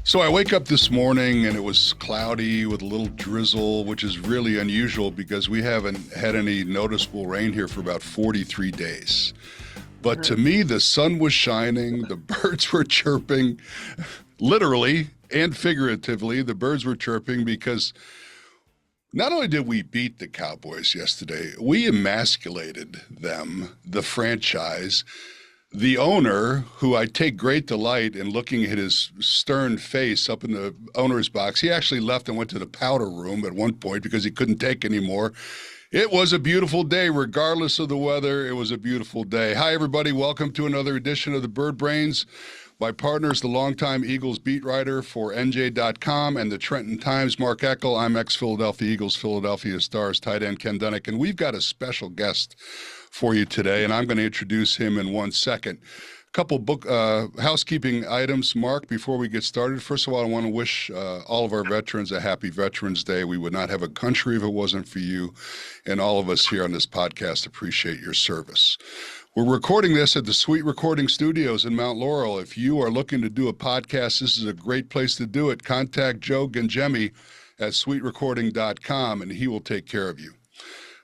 So I wake up this morning and it was cloudy with a little drizzle, which is really unusual because we haven't had any noticeable rain here for about 43 days. But to me, the sun was shining, the birds were chirping, literally and figuratively, the birds were chirping because not only did we beat the Cowboys yesterday, we emasculated them, the franchise. The owner, who I take great delight in looking at his stern face up in the owner's box, he actually left and went to the powder room at one point because he couldn't take anymore. It was a beautiful day, regardless of the weather. It was a beautiful day. Hi, everybody. Welcome to another edition of the Bird Brains. My partner is the longtime Eagles beat writer for NJ.com and the Trenton Times, Mark Eckel. I'm ex-Philadelphia Eagles, Philadelphia Stars tight end Ken Dunek, and we've got a special guest for you today, and I'm going to introduce him in 1 second. A couple housekeeping items, Mark, before we get started. First of all, I want to wish all of our veterans a happy Veterans Day. We would not have a country if it wasn't for you, and all of us here on this podcast appreciate your service. We're recording this at the SuiteRecording Studios in Mount Laurel. If you are looking to do a podcast, this is a great place to do it. Contact Joe Gangemi at SuiteRecording.com, and he will take care of you.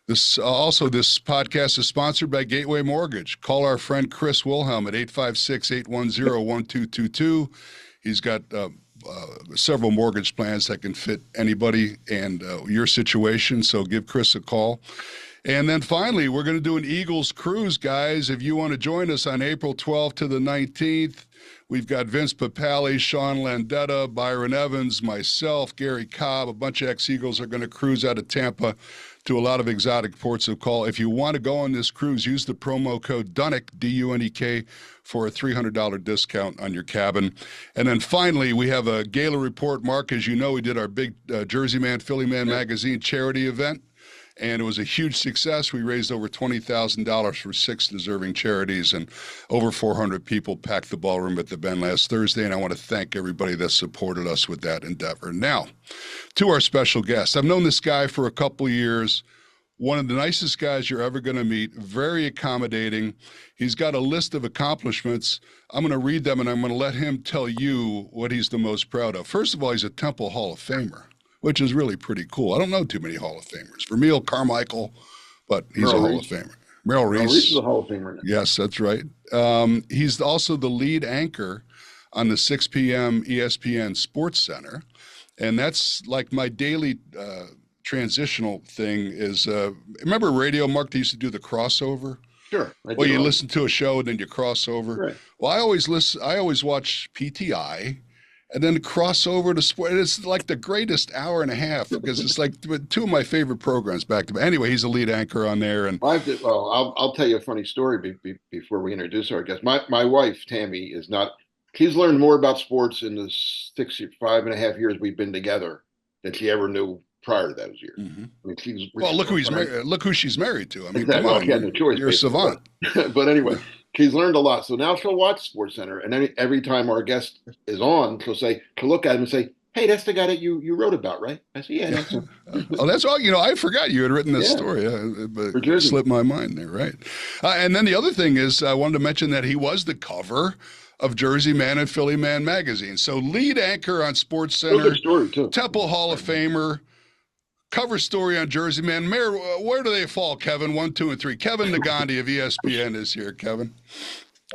This podcast is sponsored by Gateway Mortgage. Call our friend Chris Wilhelm at 856-810-1222. He's got several mortgage plans that can fit anybody and your situation, so give Chris a call. And then finally, we're going to do an Eagles cruise, guys. If you want to join us on April 12th to the 19th, we've got Vince Papale, Sean Landetta, Byron Evans, myself, Gary Cobb, a bunch of ex-Eagles are going to cruise out of Tampa to a lot of exotic ports of call. If you want to go on this cruise, use the promo code Dunek, D-U-N-E-K, for a $300 discount on your cabin. And then finally, we have a gala report. Mark, as you know, we did our big JerseyMan, PhillyMan magazine charity event, and it was a huge success. We raised over $20,000 for 6 deserving charities, and over 400 people packed the ballroom at the Bend last Thursday, and I want to thank everybody that supported us with that endeavor. Now, to our special guest. I've known this guy for a couple of years. One of the nicest guys you're ever going to meet, very accommodating. He's got a list of accomplishments. I'm going to read them, and I'm going to let him tell you what he's the most proud of. First of all, he's a Temple Hall of Famer, which is really pretty cool. I don't know too many Hall of Famers. Vermeil Carmichael, but he's a Hall of Famer. Merrill Reese is a Hall of Famer now. Yes, that's right. He's also the lead anchor on the 6 p.m. ESPN Sports Center. And that's like my daily transitional thing is, remember radio, Mark, they used to do the crossover? Sure. Well, you listen to a show and then you cross over. Right. Well, I always watch PTI and then cross over to sport. It's like the greatest hour and a half because it's like 2 of my favorite programs back to back. Anyway, he's a lead anchor on there. And I'll tell you a funny story before we introduce our guest. My wife, Tammy, she's learned more about sports in the 5.5 years we've been together than she ever knew prior to those years. Mm-hmm. I mean, look who she's married to. I mean, exactly. Come on, she had no choice. You're a savant. But anyway, she's learned a lot. So now she'll watch Sports Center, and then every time our guest is on, she'll look at him and say, "Hey, that's the guy that you wrote about, right?" I said, "Yeah, that's him." Oh, that's all. I forgot you had written this story, but it slipped my mind there, right? And then the other thing is, I wanted to mention that he was the cover of JerseyMan and PhillyMan magazine. So lead anchor on Sports Center, good story too. Temple Hall of Famer, cover story on JerseyMan. Mayor, where do they fall, Kevin? 1, 2, and 3. Kevin Negandhi of ESPN is here. Kevin,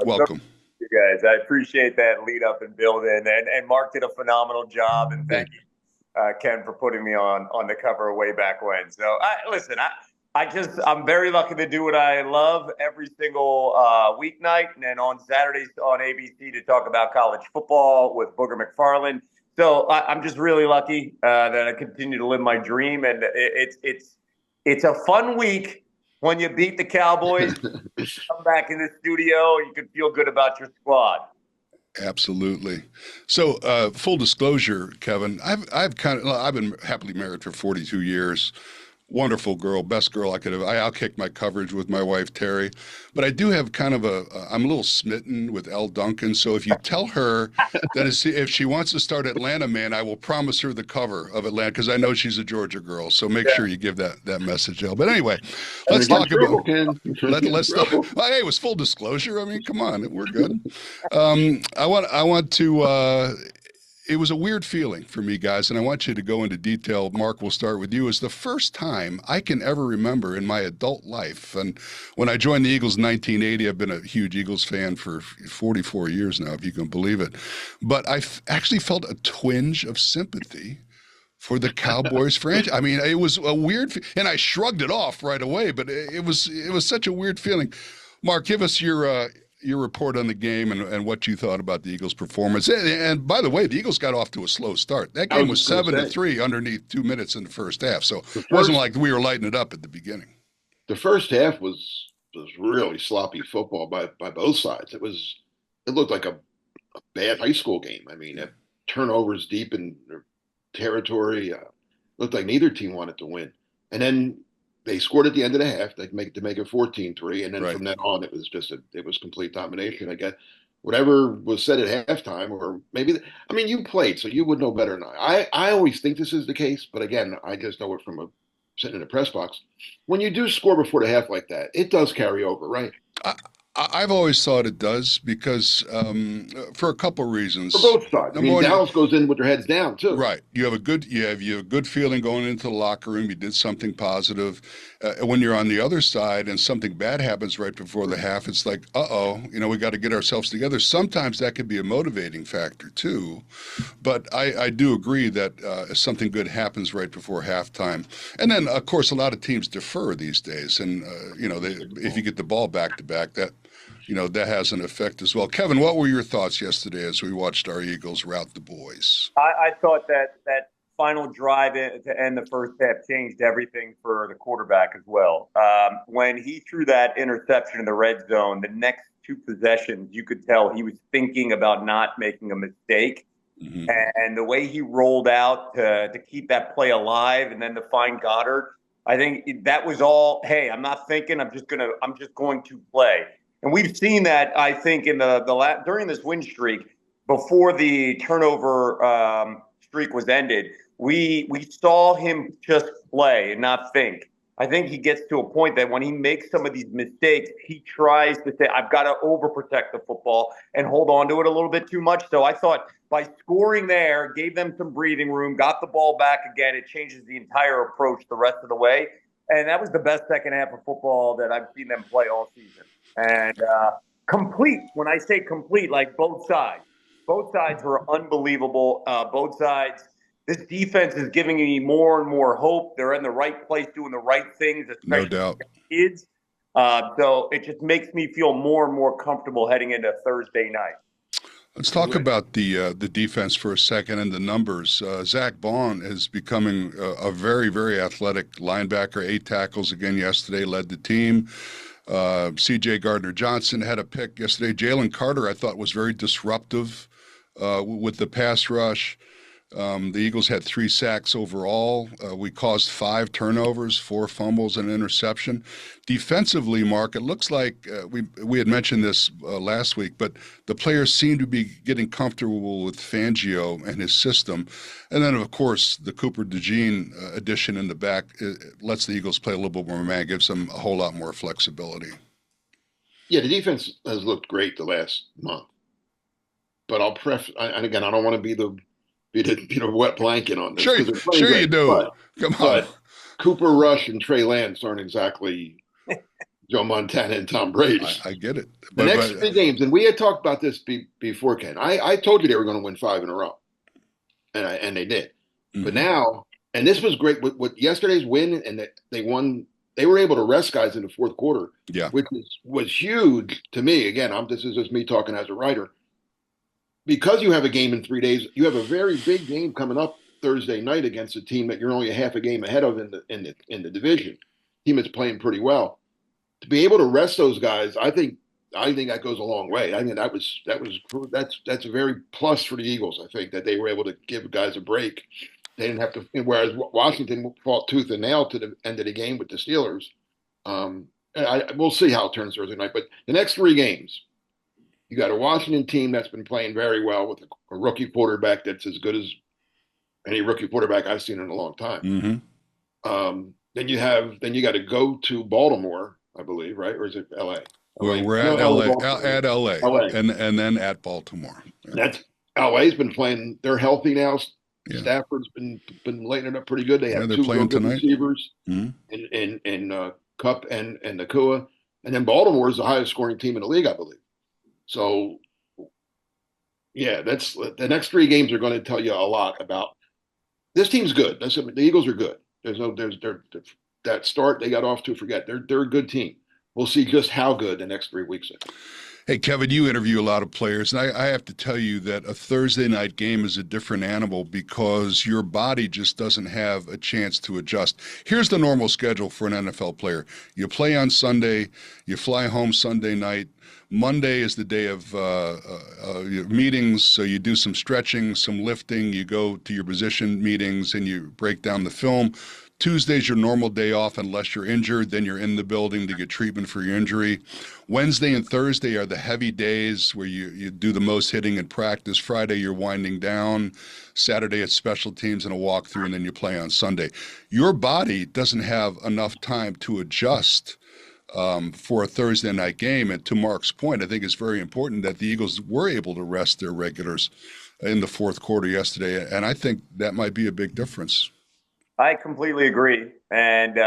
welcome. You guys, I appreciate that lead up and building, and Mark did a phenomenal job, and thank you, Ken, for putting me on the cover way back when. So, I'm very lucky to do what I love every single weeknight, and then on Saturdays on ABC to talk about college football with Booger McFarland. So I'm just really lucky that I continue to live my dream, and it's a fun week when you beat the Cowboys. Come back in the studio, you can feel good about your squad. Absolutely. So, full disclosure, Kevin, I've been happily married for 42 years. Wonderful girl, best girl I could have. I'll kick my coverage with my wife, Terry. But I do have I'm a little smitten with Elle Duncan. So if you tell her that if she wants to start Atlanta Man, I will promise her the cover of Atlanta because I know she's a Georgia girl. So make sure you give that message, Elle. But anyway, let's talk about let's talk. Well, hey, it was full disclosure. I mean, come on, we're good. I want to it was a weird feeling for me, guys, and I want you to go into detail. Mark, we'll start with you. It's the first time I can ever remember in my adult life. And when I joined the Eagles in 1980, I've been a huge Eagles fan for 44 years now, if you can believe it. But I actually felt a twinge of sympathy for the Cowboys franchise. I mean, it was a weird, and I shrugged it off right away, but it was such a weird feeling. Mark, give us your report on the game and what you thought about the Eagles' performance. And by the way, the Eagles got off to a slow start. That game was 7-3 underneath 2 minutes in the first half, so it wasn't like we were lighting it up at the beginning. The first half was really sloppy football by both sides. It looked like a bad high school game. I mean, turnovers deep in their territory. Looked like neither team wanted to win. And then they scored at the end of the half to make it 14-3. And then from then on, it was complete domination. I guess whatever was said at halftime, or maybe, I mean, you played, so you would know better than I. I always think this is the case, but again, I just know it from sitting in a press box. When you do score before the half like that, it does carry over, right? I've always thought it does because for a couple of reasons. For both sides. I mean, Dallas goes in with their heads down too. Right. You have a good feeling going into the locker room. You did something positive. When you're on the other side and something bad happens right before the half, it's like, we got to get ourselves together. Sometimes that could be a motivating factor too. But I do agree that if something good happens right before halftime, and then of course a lot of teams defer these days, and if you get the ball back to back, that has an effect as well. Kevin, what were your thoughts yesterday as we watched our Eagles rout the boys? I thought that final drive to end the first half changed everything for the quarterback as well. When he threw that interception in the red zone, the next two possessions, you could tell he was thinking about not making a mistake. Mm-hmm. And the way he rolled out to keep that play alive and then to find Goddard, I think that was all, hey, I'm not thinking, I'm just going to play. And we've seen that, I think, in during this win streak, before the turnover streak was ended, we saw him just play and not think. I think he gets to a point that when he makes some of these mistakes, he tries to say, I've got to overprotect the football and hold on to it a little bit too much. So I thought by scoring there, gave them some breathing room, got the ball back again, it changes the entire approach the rest of the way. And that was the best second half of football that I've seen them play all season. And complete, when I say complete, like both sides were unbelievable. Both sides, this defense is giving me more and more hope. They're in the right place, doing the right things, especially no doubt. Kids. So it just makes me feel more and more comfortable heading into Thursday night. Let's talk about the defense for a second and the numbers. Zach Bond is becoming a very, very athletic linebacker. 8 tackles again yesterday, led the team. C.J. Gardner-Johnson had a pick yesterday. Jalen Carter, I thought, was very disruptive with the pass rush. The Eagles had 3 sacks overall. We caused 5 turnovers, 4 fumbles, and an interception. Defensively, Mark, it looks like we had mentioned this last week, but the players seem to be getting comfortable with Fangio and his system. And then, of course, the Cooper DeJean addition in the back lets the Eagles play a little bit more man, gives them a whole lot more flexibility. Yeah, the defense has looked great the last month. But I'll and again, I don't want to be the wet blanket on this. Sure you do. Come on. But Cooper Rush and Trey Lance aren't exactly Joe Montana and Tom Brady. I get it. The next 3 games, and we had talked about this before, Ken. I told you they were going to win 5 in a row, and they did. Mm-hmm. But now, and this was great with yesterday's win, and they won. They were able to rest guys in the fourth quarter, which was huge to me. Again, this is just me talking as a writer. Because you have a game in 3 days, you have a very big game coming up Thursday night against a team that you're only a half a game ahead of in the division. Team that's playing pretty well. To be able to rest those guys, I think that goes a long way. I mean, that's a very plus for the Eagles. I think that they were able to give guys a break. They didn't have to. Whereas Washington fought tooth and nail to the end of the game with the Steelers. We'll see how it turns Thursday night. But the next 3 games. You got a Washington team that's been playing very well with a rookie quarterback that's as good as any rookie quarterback I've seen in a long time. Mm-hmm. Then you got to go to Baltimore, I believe, right? Or is it L.A.? We're at L.A. At L.A. and then at Baltimore. That's LA's been playing. They're healthy now. Yeah. Stafford's been lighting it up pretty good. They have They're two real playing good tonight. receivers in Cup and Nakua. And then Baltimore is the highest scoring team in the league, I believe. So, yeah, that's the next 3 games are going to tell you a lot about this team's good. The Eagles are good. There's that start they got off to forget. They're a good team. We'll see just how good the next 3 weeks are. Hey, Kevin, you interview a lot of players, and I have to tell you that a Thursday night game is a different animal because your body just doesn't have a chance to adjust. Here's the normal schedule for an NFL player. You play on Sunday, you fly home Sunday night. Monday is the day of meetings, so you do some stretching, some lifting, you go to your position meetings, and you break down the film. Tuesday's your normal day off unless you're injured. Then you're in the building to get treatment for your injury. Wednesday and Thursday are the heavy days where you do the most hitting in practice. Friday, you're winding down. Saturday, it's special teams and a walkthrough, and then you play on Sunday. Your body doesn't have enough time to adjust for a Thursday night game. And to Mark's point, I think it's very important that the Eagles were able to rest their regulars in the fourth quarter yesterday. And I think that might be a big difference. I completely agree, and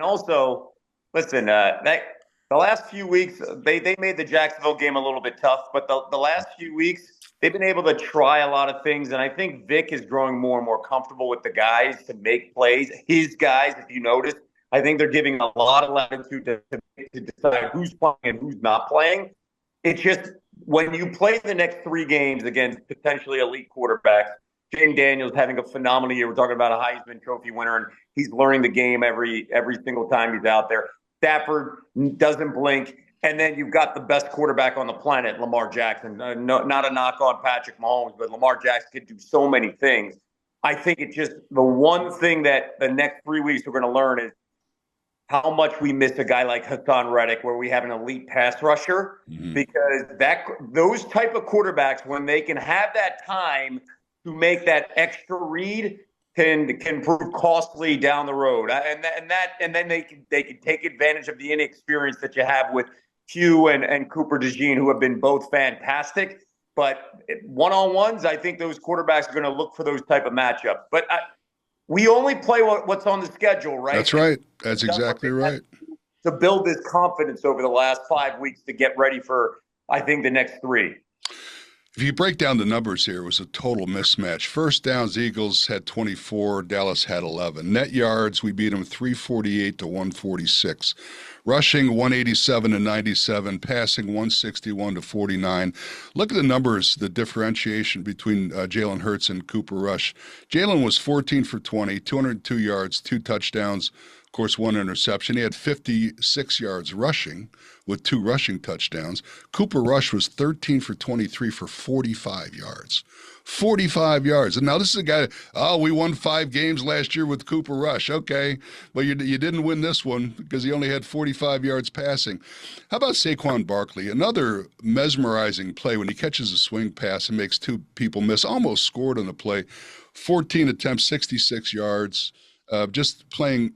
also, listen, the last few weeks they made the Jacksonville game a little bit tough, but the last few weeks they've been able to try a lot of things, and I think Vic is growing more and more comfortable with the guys to make plays. His guys, if you notice, I think they're giving a lot of latitude to decide who's playing and who's not playing. It's just when you play the next 3 games against potentially elite quarterbacks. Jane Daniels having a phenomenal year. We're talking about a Heisman Trophy winner, and he's learning the game every single time he's out there. Stafford doesn't blink, and then you've got the best quarterback on the planet, Lamar Jackson. Not a knock on Patrick Mahomes, but Lamar Jackson can do so many things. I think it's just the one thing that the next 3 weeks we're going to learn is how much we miss a guy like Hassan Reddick, where we have an elite pass rusher, because those type of quarterbacks, when they can have that time to make that extra read, can prove costly down the road, and then they can take advantage of the inexperience that you have with Hugh and Cooper DeJean, who have been both fantastic. But one-on-ones, I think those quarterbacks are going to look for those type of matchups. But we only play what's on the schedule, right? That's right. That's exactly right. To build this confidence over the last 5 weeks to get ready for, I think, the next 3. If you break down the numbers here, it was a total mismatch. First downs, Eagles had 24, Dallas had 11. Net yards, we beat them 348 to 146. Rushing 187 to 97, passing 161 to 49. Look at the numbers, the differentiation between Jalen Hurts and Cooper Rush. Jalen was 14 for 20, 202 yards, 2 touchdowns, of course, 1 interception. He had 56 yards rushing with 2 rushing touchdowns. Cooper Rush was 13 for 23 for 45 yards. 45 yards. And now this is a guy, we won 5 games last year with Cooper Rush. Okay, but you didn't win this one because he only had 45 yards passing. How about Saquon Barkley? Another mesmerizing play when he catches a swing pass and makes 2 people miss. Almost scored on the play. 14 attempts, 66 yards. Just playing,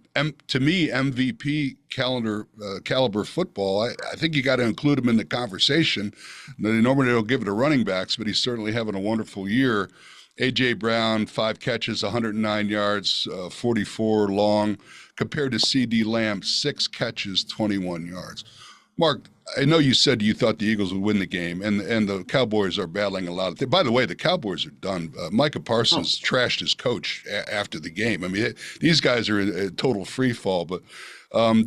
to me, MVP caliber football. I think you got to include him in the conversation. They normally don't give it to running backs, but he's certainly having a wonderful year. A.J. Brown, 5 catches, 109 yards, 44 long, compared to C.D. Lamb, 6 catches, 21 yards. Mark, I know you said you thought the Eagles would win the game, and the Cowboys are battling a lot of things. By the way, the Cowboys are done. Micah Parsons trashed his coach after the game. I mean, these guys are a total free fall. But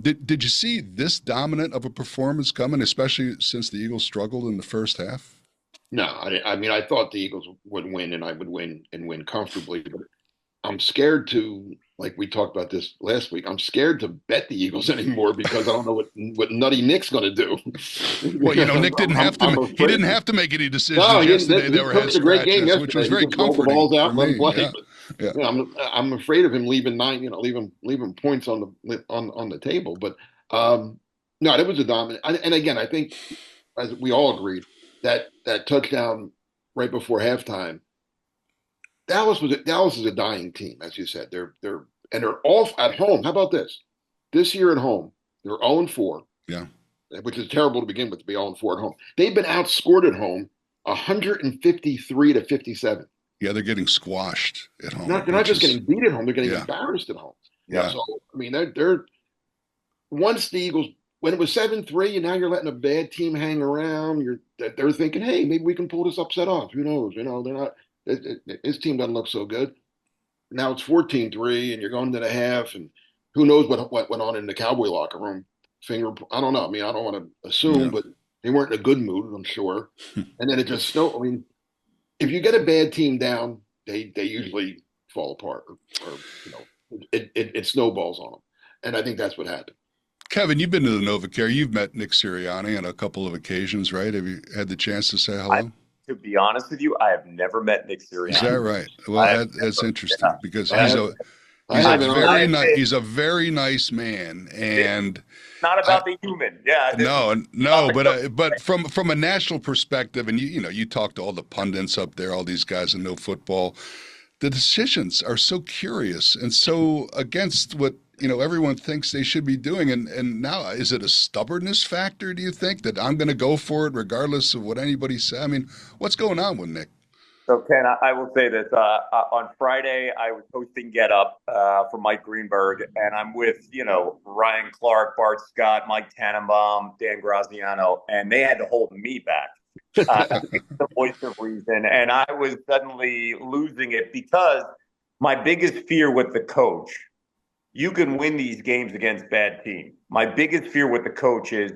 did you see this dominant of a performance coming, especially since the Eagles struggled in the first half? No, I mean, I thought the Eagles would win, and I would win and win comfortably. But I'm scared to, like we talked about this last week, I'm scared to bet the Eagles anymore because I don't know what Nutty Nick's going to do. Well, Nick didn't have to. He didn't have to make any decisions yesterday. They were head a great game yesterday. Which was very comforting. comforting. Roll the balls out for and me. let him play. Yeah. I'm afraid of him leaving leaving points on the table. But no, it was a dominant. And again, I think, as we all agreed, that touchdown right before halftime, Dallas is a dying team, as you said. They're off at home. How about this? This year at home, they're 0-4. Yeah. Which is terrible to begin with, to be 0-4 at home. They've been outscored at home 153-57. Yeah, they're getting squashed at home. They're not just getting beat at home; they're getting embarrassed at home. Yeah. So I mean, they're once the Eagles, when it was 7-3, and now you're letting a bad team hang around. They're thinking, hey, maybe we can pull this upset off. Who knows? They're not. His team doesn't look so good. Now it's 14-3, and you're going to the half, and who knows what went on in the Cowboy locker room? I don't know. I mean, I don't want to assume, but they weren't in a good mood, I'm sure. And then it just snowed. I mean, if you get a bad team down, they usually fall apart, or it snowballs on them. And I think that's what happened. Kevin, you've been to the NovaCare. You've met Nick Sirianni on a couple of occasions, right? Have you had the chance to say hello? To be honest with you, I have never met Nick Sirianni. Is that right? Well, that's interesting because he's a very nice man, and not about the human. Yeah. No, but from a national perspective, and you talk to all the pundits up there, all these guys that know football, the decisions are so curious and so against what everyone thinks they should be doing. And now, is it a stubbornness factor, do you think, that I'm going to go for it regardless of what anybody says? I mean, what's going on with Nick? So, Ken, I will say this. On Friday, I was hosting Get Up for Mike Greenberg, and I'm with, Ryan Clark, Bart Scott, Mike Tannenbaum, Dan Graziano, and they had to hold me back. The voice of reason. And I was suddenly losing it because my biggest fear with the coach, you can win these games against bad teams. My biggest fear with the coach is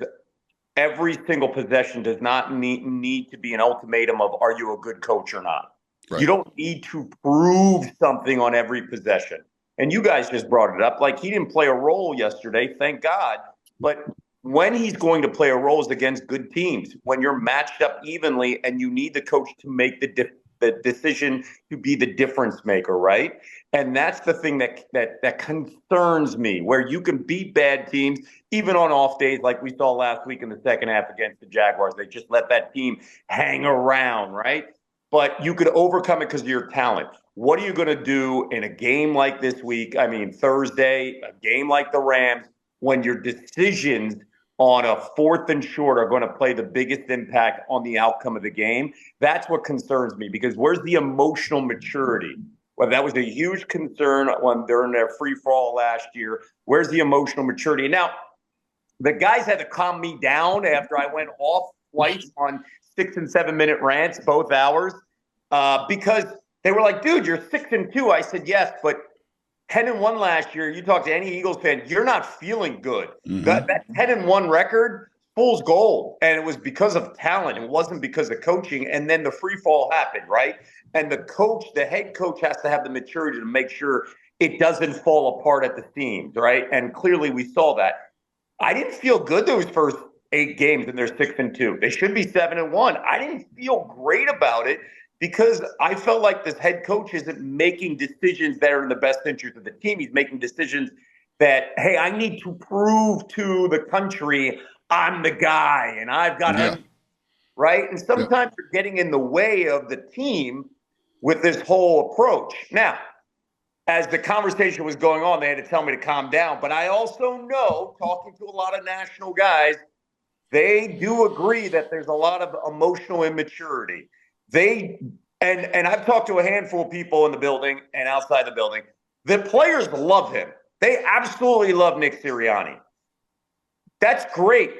every single possession does not need to be an ultimatum of, are you a good coach or not? Right. You don't need to prove something on every possession. And you guys just brought it up. Like, he didn't play a role yesterday, thank God. But when he's going to play a role is against good teams, when you're matched up evenly and you need the coach to make the decision to be the difference maker, right? And that's the thing that concerns me, where you can beat bad teams, even on off days like we saw last week in the second half against the Jaguars. They just let that team hang around, right? But you could overcome it because of your talent. What are you going to do in a game like this week? I mean, Thursday, a game like the Rams, when your decisions on a 4th and short are going to play the biggest impact on the outcome of the game? That's what concerns me, because where's the emotional maturity? Well, that was a huge concern during their free fall last year. Where's the emotional maturity? Now, the guys had to calm me down after I went off twice on 6 and 7 minute rants, both hours, because they were like, dude, you're 6-2. I said, yes, but 10-1 last year. You talk to any Eagles fan, you're not feeling good. Mm-hmm. That 10-1 record, fool's gold. And it was because of talent. It wasn't because of coaching. And then the free fall happened, right? And the head coach has to have the maturity to make sure it doesn't fall apart at the seams, right? And clearly we saw that. I didn't feel good those first 8 games, and they're 6-2. They should be 7-1. I didn't feel great about it because I felt like this head coach isn't making decisions that are in the best interest of the team. He's making decisions that, hey, I need to prove to the country I'm the guy and I've got right? And sometimes you're getting in the way of the team with this whole approach. Now, as the conversation was going on, they had to tell me to calm down. But I also know, talking to a lot of national guys, they do agree that there's a lot of emotional immaturity. And I've talked to a handful of people in the building and outside the building. The players love him. They absolutely love Nick Sirianni. That's great.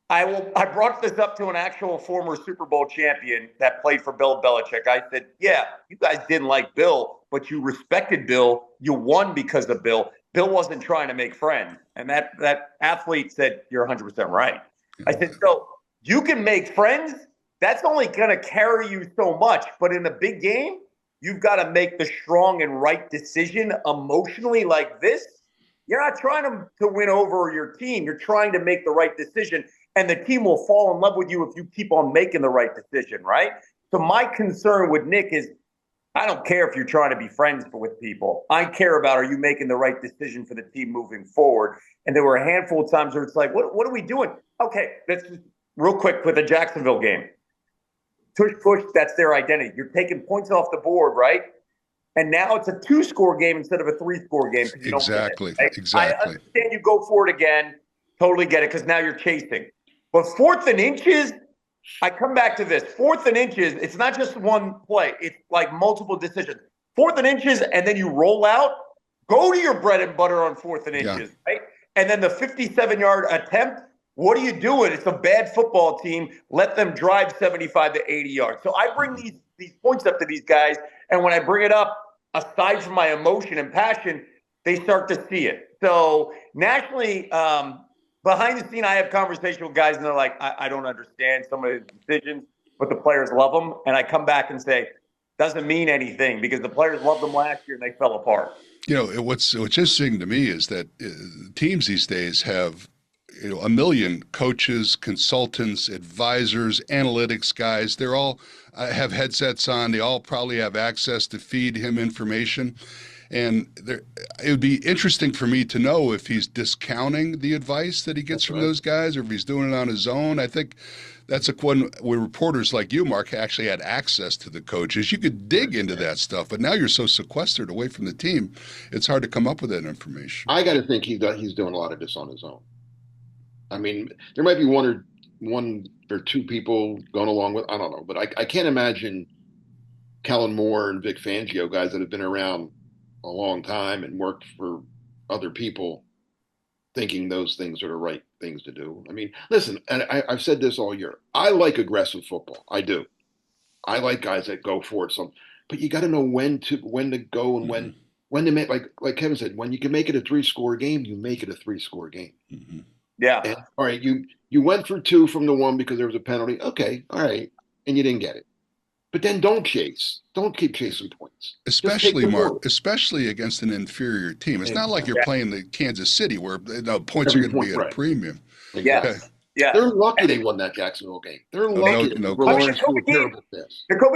I brought this up to an actual former Super Bowl champion that played for Bill Belichick. I said, yeah, you guys didn't like Bill, but you respected Bill. You won because of Bill. Bill wasn't trying to make friends. And that athlete said, you're 100% right. I said, so you can make friends. That's only going to carry you so much. But in a big game, you've got to make the strong and right decision emotionally like this. You're not trying to win over your team. You're trying to make the right decision. And the team will fall in love with you if you keep on making the right decision, right? So my concern with Nick is, I don't care if you're trying to be friends with people. I care about, are you making the right decision for the team moving forward? And there were a handful of times where it's like, what are we doing? Okay, let's just real quick with the Jacksonville game. Tush push, that's their identity. You're taking points off the board, right? And now it's a 2-score game instead of a 3-score game. Exactly. Right? Exactly. I understand you go for it again. Totally get it, because now you're chasing. But 4th and inches, I come back to this. 4th and inches, it's not just one play. It's like multiple decisions. 4th and inches, and then you roll out. Go to your bread and butter on 4th and inches, right? And then the 57-yard attempt, what are you doing? It's a bad football team. Let them drive 75 to 80 yards. So I bring these points up to these guys, and when I bring it up, aside from my emotion and passion, they start to see it. So nationally, behind the scene, I have conversation with guys, and they're like, I don't understand some of the decisions, but the players love them. And I come back and say, doesn't mean anything because the players loved them last year and they fell apart. You know, what's interesting to me is that teams these days have, you know, a million coaches, consultants, advisors, analytics guys. They're all have headsets on. They all probably have access to feed him information. And it would be interesting for me to know if he's discounting the advice that he gets from those guys or if he's doing it on his own. I think that's one where reporters like you, Mark, actually had access to the coaches. You could dig into that stuff, but now you're so sequestered away from the team, it's hard to come up with that information. I got to think he's doing a lot of this on his own. I mean, there might be one or two people going along with, I don't know, but I can't imagine Kellen Moore and Vic Fangio, guys that have been around a long time and worked for other people, thinking those things are the right things to do. I mean, listen, and I've said this all year. I like aggressive football. I do. I like guys that go for it. But you got to know when to go and when to make, like Kevin said, when you can make it a 3-score game, you make it a 3-score game. Mm-hmm. Yeah. And, all right, you went for 2 from the 1 because there was a penalty. Okay, all right, and you didn't get it. But then don't chase. Don't keep chasing points. Especially, Mark, especially against an inferior team. It's not like you're playing the Kansas City where points are going to be at a premium. Yes. Okay. Yeah. They're lucky they won that Jacksonville game. They're lucky. Jacoby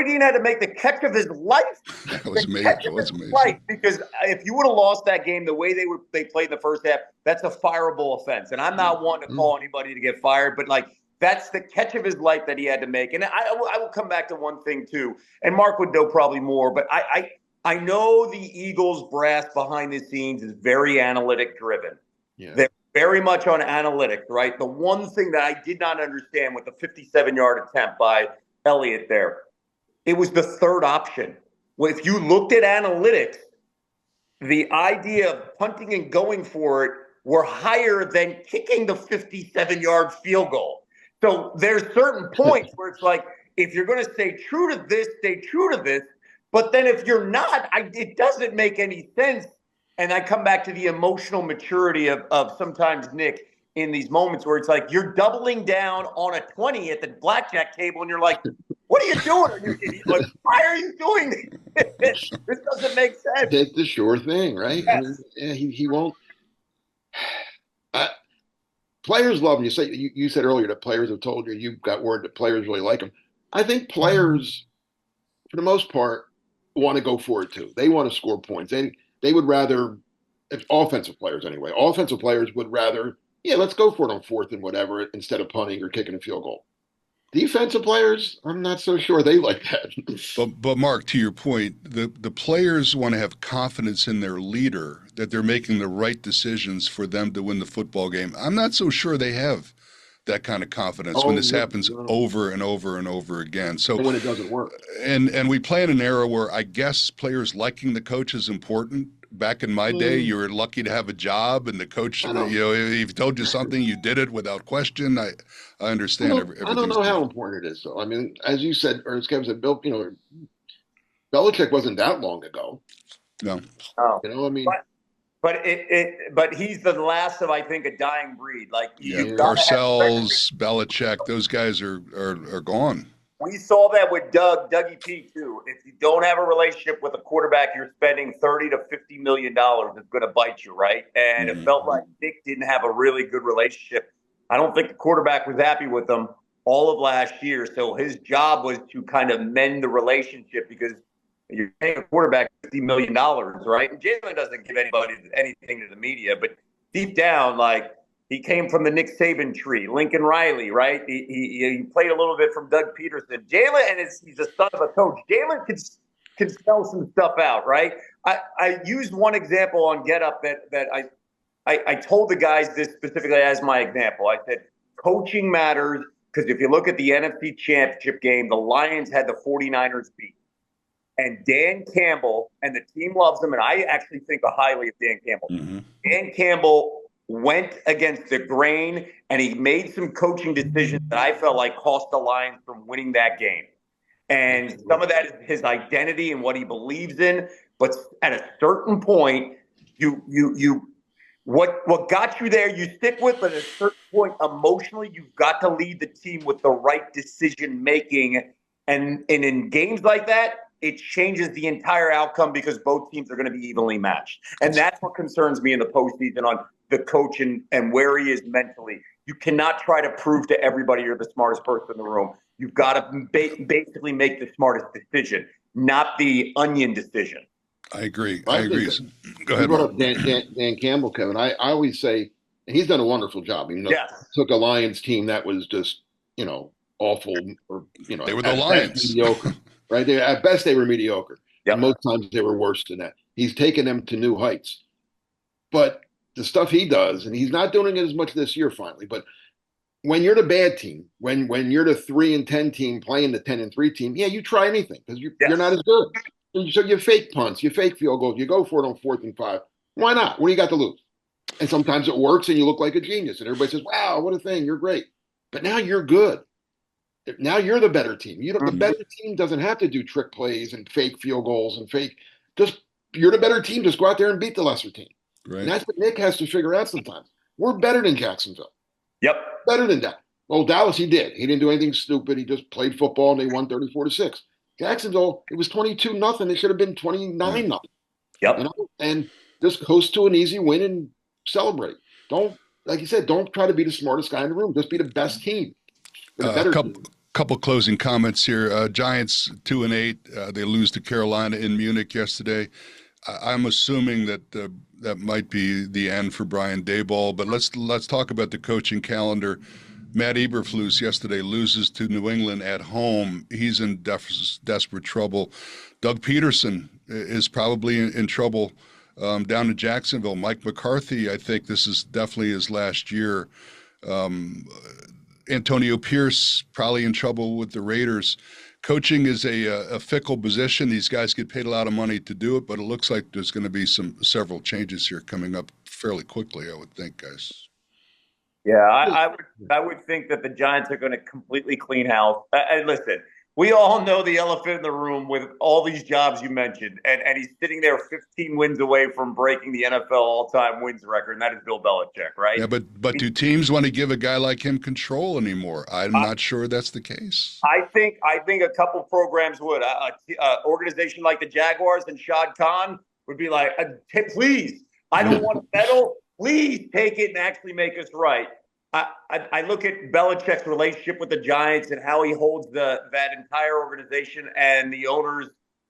Dean had to make the catch of his life. That was amazing. It was amazing. Right, because if you would have lost that game the way they played in the first half, that's a fireable offense. And I'm not one to call anybody to get fired, but that's the catch of his life that he had to make. And I will come back to one thing, too. And Mark would know probably more, but I know the Eagles brass behind the scenes is very analytic driven. Yeah. They're very much on analytics, right? The one thing that I did not understand with the 57-yard attempt by Elliott there, it was the third option. Well, if you looked at analytics, the idea of punting and going for it were higher than kicking the 57-yard field goal. So there's certain points where it's like, if you're going to stay true to this, stay true to this. But then if you're not, it doesn't make any sense. And I come back to the emotional maturity of sometimes Nick in these moments where it's like you're doubling down on a 20 at the blackjack table and you're like, what are you doing? Are you idiot? Like, why are you doing this? This doesn't make sense. Take the sure thing, right? Yes. I mean, he won't. Players love him. You said earlier that players have told you got word that players really like him. I think players, for the most part, want to go for it too. They want to score points. They would rather, offensive players anyway, would rather, let's go for it on 4th and whatever instead of punting or kicking a field goal. Defensive players, I'm not so sure they like that. But Mark, to your point, the players want to have confidence in their leader that they're making the right decisions for them to win the football game. I'm not so sure they have that kind of confidence when this happens over and over and over again. So when it doesn't work. And we play in an era where I guess players liking the coach is important. Back in my day, you were lucky to have a job, and the coach, if he told you something, you did it without question. I understand everything. I don't know how important it is, though. I mean, as you said, or as Kevin said, Bill, Belichick wasn't that long ago. No. Oh. I mean. But he's the last of, I think, a dying breed. Like Parcells, Belichick, those guys are gone. We saw that with Dougie P too. If you don't have a relationship with a quarterback, you're spending $30 to $50 million. It's going to bite you, right? And it felt like Nick didn't have a really good relationship. I don't think the quarterback was happy with him all of last year. So his job was to kind of mend the relationship because you're paying a quarterback $50 million, right? And Jalen doesn't give anybody anything to the media, but deep down, he came from the Nick Saban tree, Lincoln Riley, right? He played a little bit from Doug Peterson. Jalen, and he's a son of a coach. Jalen can spell some stuff out, right? I used one example on Get Up that I told the guys this specifically as my example. I said, coaching matters because if you look at the NFC Championship game, the Lions had the 49ers beat. And Dan Campbell, and the team loves him, and I actually think highly of Dan Campbell. Mm-hmm. Dan Campbell went against the grain, and he made some coaching decisions that I felt like cost the Lions from winning that game. And some of that is his identity and what he believes in. But at a certain point, what got you there, you stick with. But at a certain point, emotionally, you've got to lead the team with the right decision making. And in games like that, it changes the entire outcome because both teams are going to be evenly matched. And that's what concerns me in the postseason on the coach and where he is mentally. You cannot try to prove to everybody you're the smartest person in the room. You've got to basically make the smartest decision, not the onion decision. I agree. I agree. Go ahead. You brought up Dan Campbell, Kevin. I always say, and he's done a wonderful job. Even though took a Lions team that was just, awful, or they were the Lions. Mediocre, right? At best, they were mediocre. Yep. And most times they were worse than that. He's taken them to new heights. But the stuff he does, and he's not doing it as much this year, finally. But when you're the bad team, when you're the 3-10 team playing the 10-3 team, you try anything because you're not as good. So you fake punts, you fake field goals, you go for it on 4th and 5. Why not? What do you got to lose? And sometimes it works and you look like a genius. And everybody says, wow, what a thing. You're great. But now you're good. Now you're the better team. The better team doesn't have to do trick plays and fake field goals and you're the better team. Just go out there and beat the lesser team. Right. And that's what Nick has to figure out sometimes. We're better than Jacksonville. Yep. Better than that. Well, Dallas, he did. He didn't do anything stupid. He just played football and they won 34-6. Jacksonville, it was 22-0. It should have been 29-0. Yep. And just coast to an easy win and celebrate. Don't, like you said, don't try to be the smartest guy in the room. Just be the best team. Couple closing comments here. Giants 2-8. They lose to Carolina in Munich yesterday. I'm assuming that that might be the end for Brian Daboll. But let's talk about the coaching calendar. Matt Eberflus yesterday loses to New England at home. He's in desperate trouble. Doug Peterson is probably in trouble down in Jacksonville. Mike McCarthy, I think this is definitely his last year. Antonio Pierce probably in trouble with the Raiders. Coaching is a fickle position. These guys get paid a lot of money to do it, but it looks like there's going to be several changes here coming up fairly quickly, I would think, guys. Yeah, I would think that the Giants are going to completely clean house. And listen, we all know the elephant in the room with all these jobs you mentioned, and he's sitting there 15 wins away from breaking the NFL all-time wins record, and that is Bill Belichick, right? Yeah, but do teams want to give a guy like him control anymore? I'm not sure that's the case. I think a couple programs would. An organization like the Jaguars and Shad Khan would be like, please, I don't want to meddle. Please take it and actually make us right. I look at Belichick's relationship with the Giants and how he holds that entire organization and the owners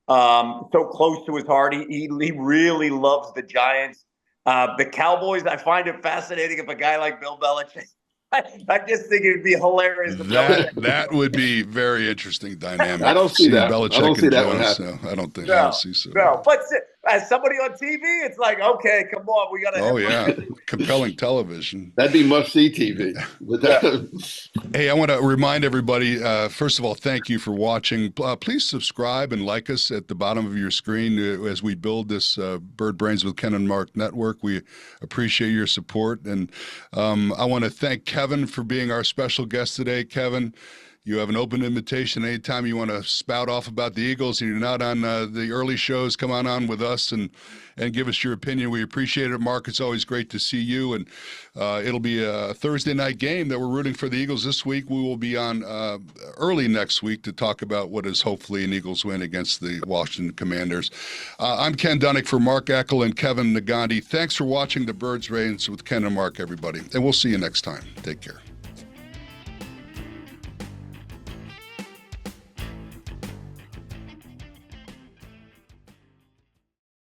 so close to his heart. He really loves the Giants. The Cowboys, I find it fascinating if a guy like Bill Belichick. I just think it would be hilarious. That would be very interesting dynamic. I don't see that. Belichick I don't see that Jones, one happen. so I don't think. No, I don't see so. No, but as somebody on TV, it's like, okay, come on, we got to. Oh yeah, compelling television. That'd be must-see TV. Hey, I want to remind everybody. First of all, thank you for watching. Please subscribe and like us at the bottom of your screen as we build this Bird Brains with Ken and Mark network. We appreciate your support, and I want to thank Kevin for being our special guest today. Kevin, you have an open invitation anytime you want to spout off about the Eagles and you're not on the early shows. Come on with us and give us your opinion. We appreciate it. Mark, it's always great to see you. And it'll be a Thursday night game that we're rooting for the Eagles this week. We will be on early next week to talk about what is hopefully an Eagles win against the Washington Commanders. I'm Ken Dunek for Mark Eckel and Kevin Negandhi. Thanks for watching the Birds Brains with Ken and Mark, everybody. And we'll see you next time. Take care.